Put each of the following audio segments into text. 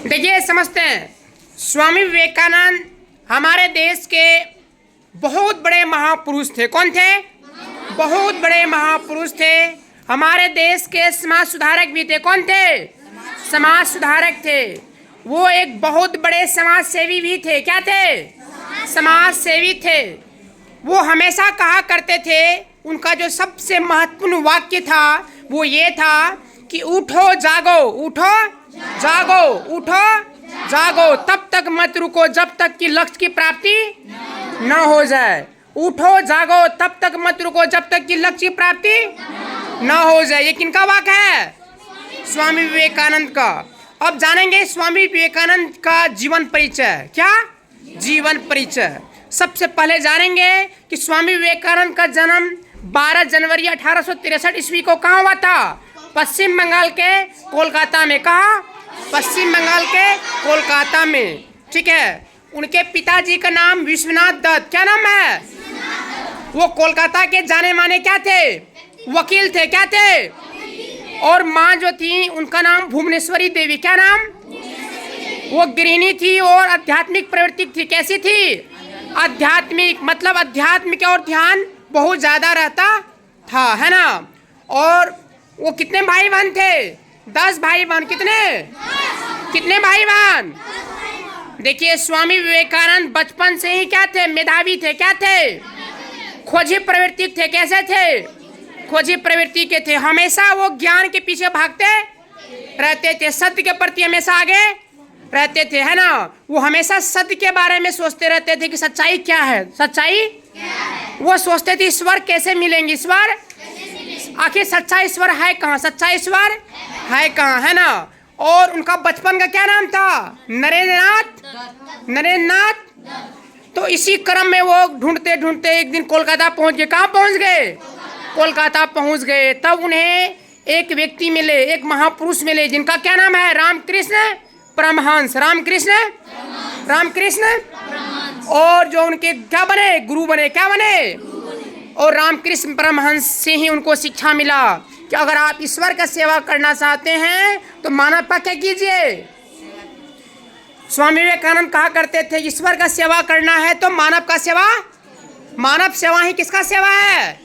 देखिए समझते हैं, स्वामी विवेकानंद हमारे देश के बहुत बड़े महापुरुष थे। कौन थे? बहुत बड़े महापुरुष थे। हमारे देश के समाज सुधारक भी थे। कौन थे? समाज सुधारक थे। वो एक बहुत बड़े समाज सेवी भी थे। क्या थे? समाज सेवी थे। वो हमेशा कहा करते थे, उनका जो सबसे महत्वपूर्ण वाक्य था वो ये था कि उठो जागो, उठो जागो, उठो जागो, तब तक मत रुको जब तक कि लक्ष्य की प्राप्ति न हो जाए। उठो जागो, तब तक मत रुको जब तक कि लक्ष्य की प्राप्ति न हो जाए। ये किनका वाक्य है? स्वामी विवेकानंद का। अब जानेंगे स्वामी विवेकानंद का जीवन परिचय। क्या? जीवन परिचय। सबसे पहले जानेंगे कि स्वामी विवेकानंद का जन्म 12 जनवरी 1863 ईस्वी को कहाँ हुआ था? पश्चिम बंगाल के कोलकाता में। कहाँ? पश्चिम बंगाल के कोलकाता में। ठीक है। उनके पिताजी का नाम विश्वनाथ दत्त। क्या नाम है? वो कोलकाता के जाने माने क्या थे? वकील थे। क्या थे? और माँ जो थी उनका नाम भुवनेश्वरी देवी। क्या नाम? वो गृहिणी थी और आध्यात्मिक प्रवृत्ति थी। कैसी थी? आध्यात्मिक, मतलब अध्यात्म की ओर ध्यान बहुत ज़्यादा रहता था, है ना। और वो कितने भाई बहन थे? 10 भाई बहन। कितने भाई बहन? देखिए, स्वामी विवेकानंद बचपन से ही क्या थे? मेधावी थे। क्या थे? खोजी प्रवृत्ति थे। कैसे थे? खोजी प्रवृत्ति के थे। हमेशा वो ज्ञान के पीछे भागते रहते थे, सत्य के प्रति हमेशा आगे रहते थे, है ना। वो हमेशा सत्य के बारे में सोचते रहते थे कि सच्चाई क्या है, सच्चाई वो सोचते थे ईश्वर कैसे मिलेंगे, ईश्वर आखिर सच्चा ईश्वर है कहाँ, सच्चा ईश्वर है कहाँ, है ना। और उनका बचपन का क्या नाम था? नरेंद्र नाथ। तो इसी क्रम में वो ढूंढते ढूंढते एक दिन कोलकाता पहुंच गए। कहाँ पहुंच गए? कोलकाता पहुंच गए। तब उन्हें एक व्यक्ति मिले, एक महापुरुष मिले, जिनका क्या नाम है? रामकृष्ण परमहंस। रामकृष्ण। और जो उनके क्या बने? गुरु बने। क्या बने? और रामकृष्ण परमहंस से ही उनको शिक्षा मिला कि अगर आप ईश्वर का सेवा करना चाहते हैं तो मानव का क्या कीजिए। स्वामी विवेकानंद कहा करते थे, ईश्वर का सेवा करना है तो मानव का सेवा। मानव सेवा ही किसका सेवा है?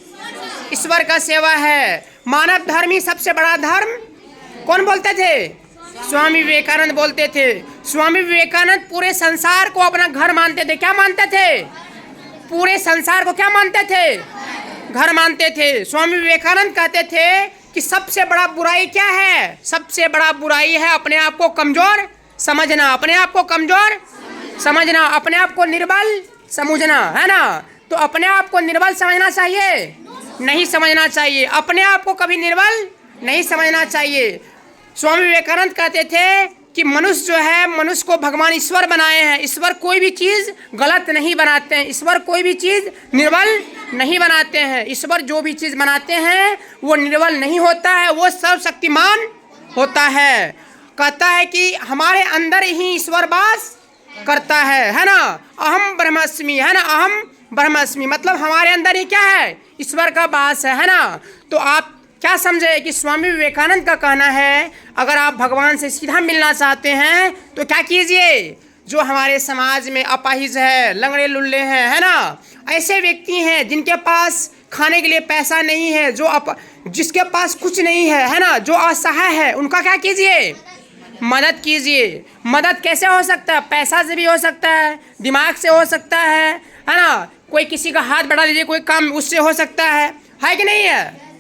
ईश्वर का सेवा है। मानव धर्म ही सबसे बड़ा धर्म कौन बोलते थे? स्वामी विवेकानंद बोलते थे। स्वामी विवेकानंद पूरे संसार को अपना घर मानते थे। क्या मानते थे? पूरे संसार को क्या मानते थे? घर मानते थे। स्वामी विवेकानंद कहते थे कि सबसे बड़ा बुराई क्या है? सबसे बड़ा बुराई है अपने आप को कमजोर समझना, अपने आप को कमजोर समझना, अपने आप को निर्बल समझना, है ना। तो अपने आप को निर्बल समझना चाहिए? नहीं समझना चाहिए। अपने आप को कभी निर्बल नहीं समझना चाहिए। स्वामी विवेकानंद कहते थे कि मनुष्य जो है, मनुष्य को भगवान ईश्वर बनाए हैं। ईश्वर कोई भी चीज़ गलत नहीं बनाते हैं, ईश्वर कोई भी चीज़ निर्बल नहीं बनाते हैं। ईश्वर जो भी चीज़ बनाते हैं वो निर्बल नहीं होता है, वो सर्वशक्तिमान होता है। कहता है कि हमारे अंदर ही ईश्वर वास करता है ना। अहम ब्रह्मास्मि, है ना। अहम ब्रह्मास्मि मतलब हमारे अंदर ही क्या है? ईश्वर का वास है ना। तो आप क्या समझे कि स्वामी विवेकानंद का कहना है, अगर आप भगवान से सीधा मिलना चाहते हैं तो क्या कीजिए? जो हमारे समाज में अपाहिज है, लंगड़े लुल्ले हैं, है ना, ऐसे व्यक्ति हैं जिनके पास खाने के लिए पैसा नहीं है, जिसके पास कुछ नहीं है ना, जो असहाय है, उनका क्या कीजिए? मदद कीजिए। मदद कैसे हो सकता है? पैसा से भी हो सकता है, दिमाग से हो सकता है ना। कोई किसी का हाथ बढ़ा लीजिए, कोई काम उससे हो सकता है कि नहीं है।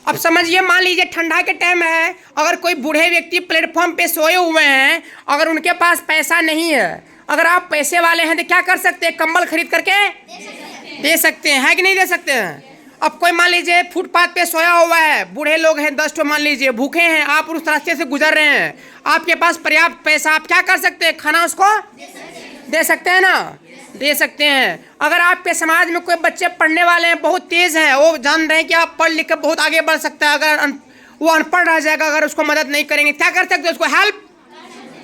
अब समझिए, मान लीजिए ठंडा के टाइम है, अगर कोई बूढ़े व्यक्ति प्लेटफॉर्म पे सोए हुए हैं, अगर उनके पास पैसा नहीं है, अगर आप पैसे वाले हैं तो क्या कर सकते हैं? कंबल खरीद करके दे सकते हैं, है कि नहीं दे सकते हैं। अब कोई मान लीजिए फुटपाथ पे सोया हुआ है, बूढ़े लोग हैं 10 मान लीजिए, भूखे हैं, आप उस रास्ते से गुजर रहे हैं, आपके पास पर्याप्त पैसा, आप क्या कर सकते हैं? खाना उसको दे सकते हैं ना, दे सकते हैं। अगर आपके समाज में कोई बच्चे पढ़ने वाले हैं, बहुत तेज़ हैं, वो जान रहे हैं कि आप पढ़ लिख कर बहुत आगे बढ़ सकता है, अगर वो अनपढ़ रह जाएगा, अगर उसको मदद नहीं करेंगे, क्या कर सकते हैं? उसको हेल्प।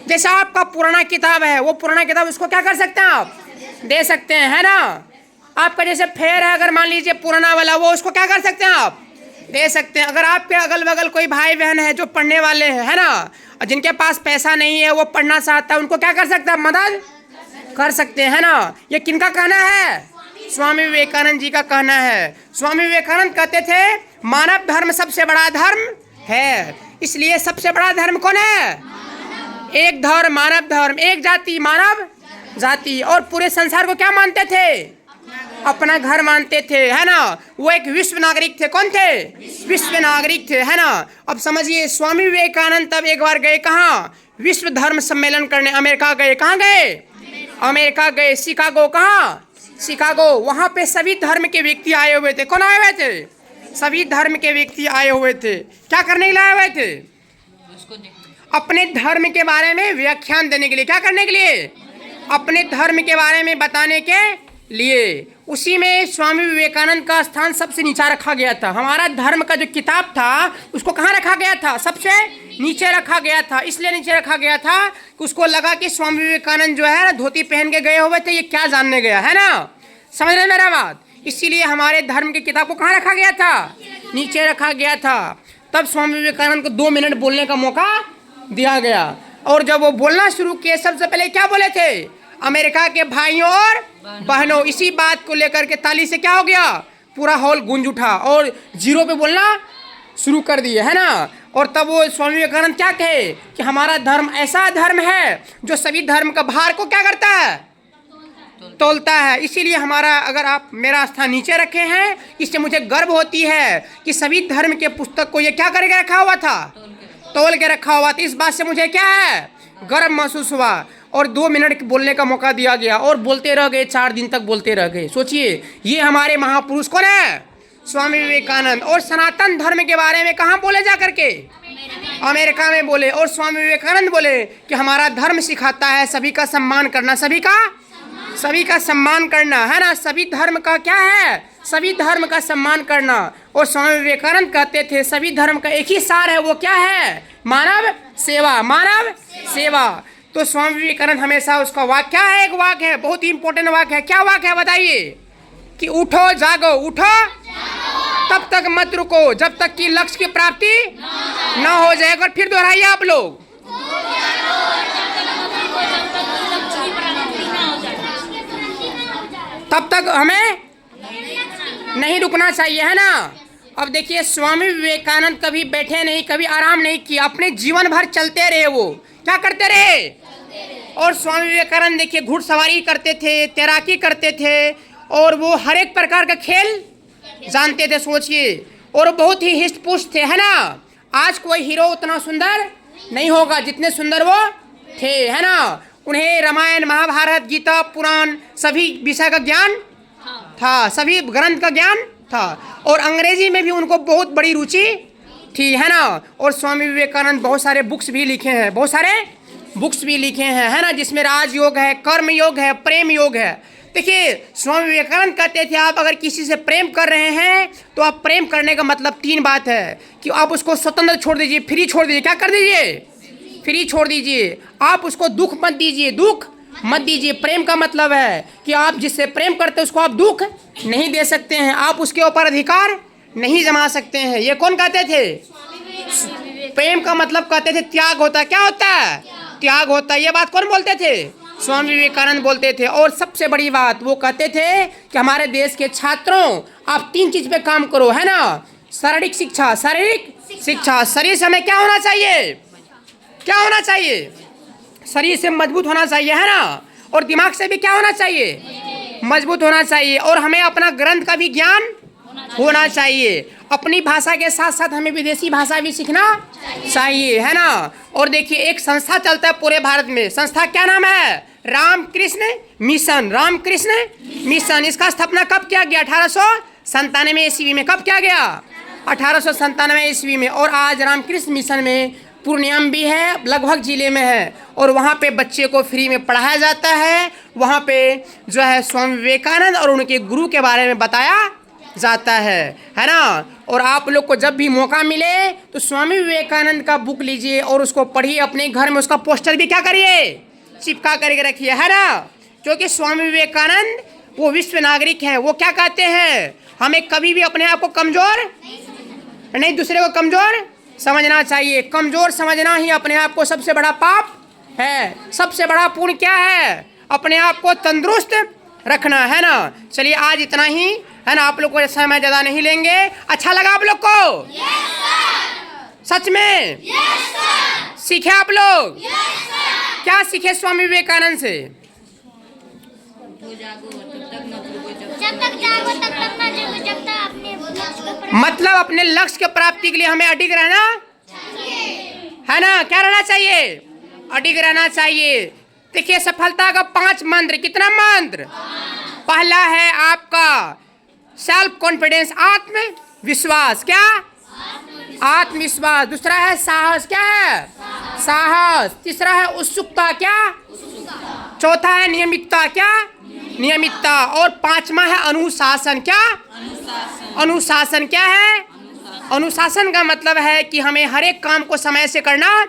जैसे आपका पुराना किताब है, वो पुराना किताब उसको क्या कर सकते हैं? आप दे सकते हैं, है ना। आपका जैसे फेयर है, अगर मान लीजिए पुराना वाला, वो उसको क्या कर सकते हैं? आप दे सकते हैं। अगर आपके अगल बगल कोई भाई बहन है जो पढ़ने वाले हैं, है ना, और जिनके पास पैसा नहीं है, वो पढ़ना चाहता है, उनको क्या कर सकता है? मदद कर सकते हैं, है ना। ये किनका कहना है? स्वामी विवेकानंद जी का कहना है। स्वामी विवेकानंद कहते थे मानव धर्म सबसे बड़ा धर्म है। इसलिए सबसे बड़ा धर्म कौन है? एक धर्म मानव धर्म, एक जाति मानव जाति। और पूरे संसार को क्या मानते थे? अपना घर मानते थे, है ना। वो एक विश्व नागरिक थे। कौन थे? विश्व नागरिक थे, है ना। अब समझिए, स्वामी विवेकानंद तब एक बार गए कहाँ? विश्व धर्म सम्मेलन करने अमेरिका गए। कहाँ गए? अमेरिका गए। शिकागो। कहाँ? शिकागो। वहाँ पे सभी धर्म के व्यक्ति आए हुए थे। कौन आए हुए थे? सभी धर्म के व्यक्ति आए हुए थे। क्या करने के लिए आए हुए थे? अपने धर्म के बारे में व्याख्यान देने के लिए। क्या करने के लिए? अपने धर्म के बारे में बताने के लिए। उसी में स्वामी विवेकानंद का स्थान सबसे नीचा रखा गया था। हमारा धर्म का जो किताब था उसको कहाँ रखा गया था? सबसे नीचे रखा गया था। इसलिए नीचे रखा गया था कि उसको लगा कि स्वामी विवेकानंद जो है ना धोती पहन के गए हुए थे, ये क्या जानने गया, है ना। समझ रहे मेरा बात? इसीलिए हमारे धर्म की किताब को कहाँ रखा गया था? नीचे रखा गया था। तब स्वामी विवेकानंद को 2 मिनट बोलने का मौका दिया गया। और जब वो बोलना शुरू किए, सबसे पहले क्या बोले थे? अमेरिका के भाइयों और बहनों। इसी बात को लेकर के ताली से क्या हो गया? पूरा हॉल गूंज उठा और जीरो पे बोलना शुरू कर दिए, है ना। और तब वो स्वामी विवेकानंद क्या कहे कि हमारा धर्म ऐसा धर्म है जो सभी धर्म का भार को क्या करता है? तोलता है। इसीलिए हमारा, अगर आप मेरा स्थान नीचे रखे हैं, इससे मुझे गर्व होती है कि सभी धर्म के पुस्तक को ये क्या करके रखा हुआ था? तोल के रखा हुआ था। इस बात से मुझे क्या है? गर्व महसूस हुआ। और 2 मिनट बोलने का मौका दिया गया और बोलते रह गए। 4 दिन तक बोलते रह गए। सोचिए, ये हमारे महापुरुष कौन है? स्वामी विवेकानंद। और सनातन धर्म के बारे में कहाँ बोले जा करके? अमेरिका में बोले। और स्वामी विवेकानंद बोले कि हमारा धर्म सिखाता है सभी का सम्मान करना। सभी का सम्मान करना, है ना। सभी धर्म का क्या है? सभी धर्म का सम्मान करना। और स्वामी विवेकानंद कहते थे सभी धर्म का एक ही सार है, वो क्या है? मानव सेवा। मानव सेवा। तो स्वामी विवेकानंद हमेशा उसका वाक्य क्या है? एक वाक्य है, बहुत ही इंपॉर्टेंट वाक्य है। क्या वाक्य है बताइए? कि उठो जागो, उठो तब तक मत रुको जब तक कि लक्ष्य की प्राप्ति न हो जाए। और फिर दोहराइए आप लोग। तब तक हमें नहीं रुकना चाहिए, है ना। अब देखिए, स्वामी विवेकानंद कभी बैठे नहीं, कभी आराम नहीं किया। अपने जीवन भर चलते रहे। वो क्या करते रहे? और स्वामी विवेकानंद देखिए घुड़सवारी करते थे, तैराकी करते थे, और वो हर एक प्रकार का खेल जानते थे। सोचिए, और बहुत ही हिस्ट पुष्ट थे, है ना। आज कोई हीरो उतना सुंदर नहीं होगा जितने सुंदर वो थे, है ना। उन्हें रामायण, महाभारत, गीता, पुराण सभी विषय का ज्ञान था, सभी ग्रंथ का ज्ञान था। और अंग्रेजी में भी उनको बहुत बड़ी रुचि थी, है ना। और स्वामी विवेकानंद बहुत सारे बुक्स भी लिखे हैं, बहुत सारे बुक्स भी लिखे हैं, है ना, जिसमें राजयोग है, कर्म योग है, प्रेम योग है। देखिए, स्वामी विवेकानंद कहते थे आप अगर किसी से प्रेम कर रहे हैं तो आप प्रेम करने का मतलब 3 बात है कि आप उसको स्वतंत्र छोड़ दीजिए, फ्री छोड़ दीजिए। क्या कर दीजिए? फ्री छोड़ दीजिए। आप उसको दुख मत दीजिए, दुख मत दीजिए। प्रेम का मतलब है कि आप जिससे प्रेम करते हैं उसको आप दुख नहीं दे सकते हैं, आप उसके ऊपर अधिकार नहीं जमा सकते हैं। ये कौन कहते थे? प्रेम का मतलब कहते थे त्याग होता है। क्या होता है? त्याग होता है। ये बात कौन बोलते थे? स्वामी विवेकानंद बोलते थे। और सबसे बड़ी बात वो कहते थे कि हमारे देश के छात्रों, आप 3 चीज पे काम करो, है ना। शारीरिक शिक्षा, शारीरिक शिक्षा। शरीर से हमें क्या होना चाहिए? क्या होना चाहिए? शरीर से मजबूत होना चाहिए, है ना। और दिमाग से भी क्या होना चाहिए? मजबूत होना चाहिए। और हमें अपना ग्रंथ का भी ज्ञान होना चाहिए। अपनी भाषा के साथ साथ हमें विदेशी भाषा भी सीखना चाहिए, है ना। और देखिए, एक संस्था चलता है पूरे भारत में। संस्था क्या नाम है? रामकृष्ण मिशन। रामकृष्ण मिशन। इसका स्थापना कब किया गया? 1897 ईस्वी में। कब किया गया? 1897 ईस्वी में। और आज रामकृष्ण मिशन में पूर्णिया भी है, लगभग जिले में है। और वहाँ पे बच्चे को फ्री में पढ़ाया जाता है। वहाँ पे जो है स्वामी विवेकानंद और उनके गुरु के बारे में बताया जाता है ना। और आप लोग को जब भी मौका मिले तो स्वामी विवेकानंद का बुक लीजिए और उसको पढ़िए। अपने घर में उसका पोस्टर भी क्या करिए? चिपका करके रखिए, है ना। क्योंकि स्वामी विवेकानंद वो विश्व नागरिक हैं। वो क्या कहते हैं? हमें कभी भी अपने आप को कमज़ोर नहीं दूसरे को कमजोर समझना चाहिए। कमजोर समझना ही अपने आप को सबसे बड़ा पाप है। सबसे बड़ा पुण्य क्या है? अपने आप को तंदुरुस्त रखना, है ना। चलिए आज इतना ही, है ना। आप लोग को समय ज़्यादा नहीं लेंगे। अच्छा लगा आप लोग को? सच में सीखे आप लोग? क्या सीखे स्वामी विवेकानंद से? मतलब अपने लक्ष्य के प्राप्ति के लिए हमें अडिग रहना, है ना। क्या रहना चाहिए? अडिग रहना चाहिए। देखिए सफलता का 5 मंत्र। कितना मंत्र? पहला है आपका सेल्फ कॉन्फिडेंस, आत्मविश्वास। क्या? आत्मविश्वास। दूसरा है साहस। क्या है? साहस। तीसरा है उत्सुकता। क्या? चौथा है नियमितता। क्या? नियमितता। और 5वां है अनुशासन। क्या? अनुशासन। क्या है? अनुशासन का मतलब है कि हमें हर एक काम को समय से करना।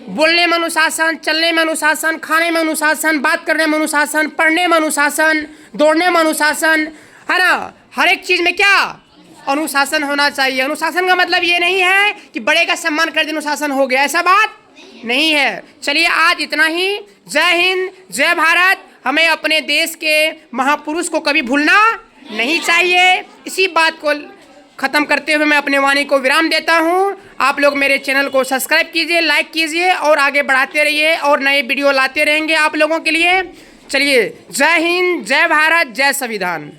बोलने में अनुशासन, चलने में अनुशासन, खाने में अनुशासन, बात करने में अनुशासन, पढ़ने में अनुशासन, दौड़ने में अनुशासन, है ना। हर एक चीज़ में क्या अनुशासन होना चाहिए। अनुशासन का मतलब ये नहीं है कि बड़े का सम्मान कर दें अनुशासन हो गया, ऐसा बात नहीं है। चलिए आज इतना ही। जय हिंद, जय भारत। हमें अपने देश के महापुरुष को कभी भूलना नहीं चाहिए। इसी बात को ख़त्म करते हुए मैं अपने वाणी को विराम देता हूँ। आप लोग मेरे चैनल को सब्सक्राइब कीजिए, लाइक कीजिए और आगे बढ़ाते रहिए और नए वीडियो लाते रहेंगे आप लोगों के लिए। चलिए जय हिंद, जय भारत, जय संविधान।